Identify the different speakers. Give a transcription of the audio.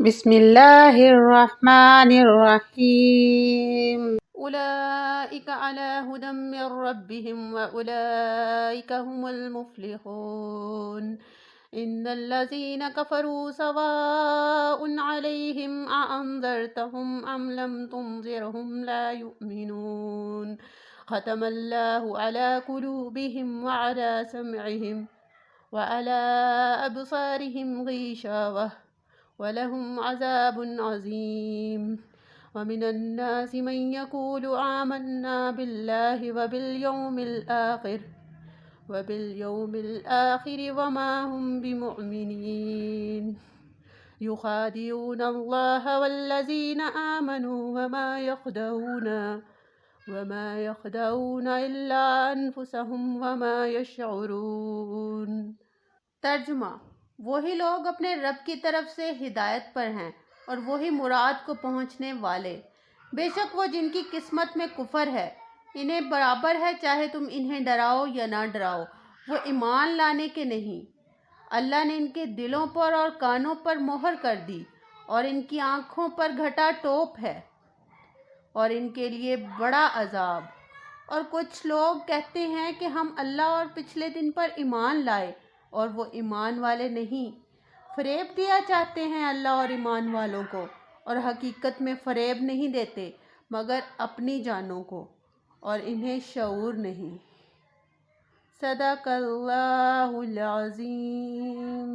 Speaker 1: بسم اللہ الرحمن الرحیم اولئک علی ھدی من ربہم واولئک هم المفلحون ان الذین کفروا سواء علیہم اانذرتهم ام لم تنذرهم لا یؤمنون ختم اللہ علی قلوبہم وعلی سمعہم وعلی ابصارہم غشاوہ وَلَهُمْ عَذَابٌ عَظِيمٌ وَمِنَ النَّاسِ مَن يَقُولُ آمَنَّا بِاللَّهِ وَبِالْيَوْمِ الْآخِرِ وَمَا هُمْ بِمُؤْمِنِينَ يُخَادِعُونَ اللَّهَ وَالَّذِينَ آمَنُوا وَمَا يَخْدَعُونَ إِلَّا أَنفُسَهُمْ وَمَا يَشْعُرُونَ۔ ترجمہ: وہی لوگ اپنے رب کی طرف سے ہدایت پر ہیں اور وہی مراد کو پہنچنے والے۔ بے شک وہ جن کی قسمت میں کفر ہے، انہیں برابر ہے چاہے تم انہیں ڈراؤ یا نہ ڈراؤ، وہ ایمان لانے کے نہیں۔ اللہ نے ان کے دلوں پر اور کانوں پر مہر کر دی اور ان کی آنکھوں پر گھٹا ٹوپ ہے اور ان کے لیے بڑا عذاب۔ اور کچھ لوگ کہتے ہیں کہ ہم اللہ اور پچھلے دن پر ایمان لائے اور وہ ایمان والے نہیں۔ فریب دیا چاہتے ہیں اللہ اور ایمان والوں کو، اور حقیقت میں فریب نہیں دیتے مگر اپنی جانوں کو، اور انہیں شعور نہیں۔ صدق اللہ العظیم۔